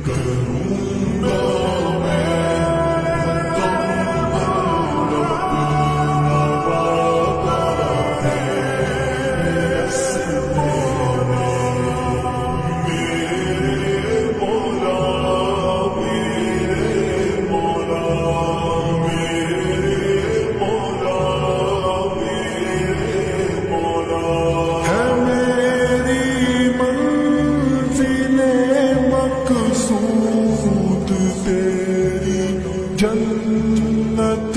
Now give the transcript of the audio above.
کروں گا میں مکمل اپنا وعدہ ہے اصلے میرے مولا میرے مولا میرے مولا میرے مولا ہے میری منزل مقصود تیری جنت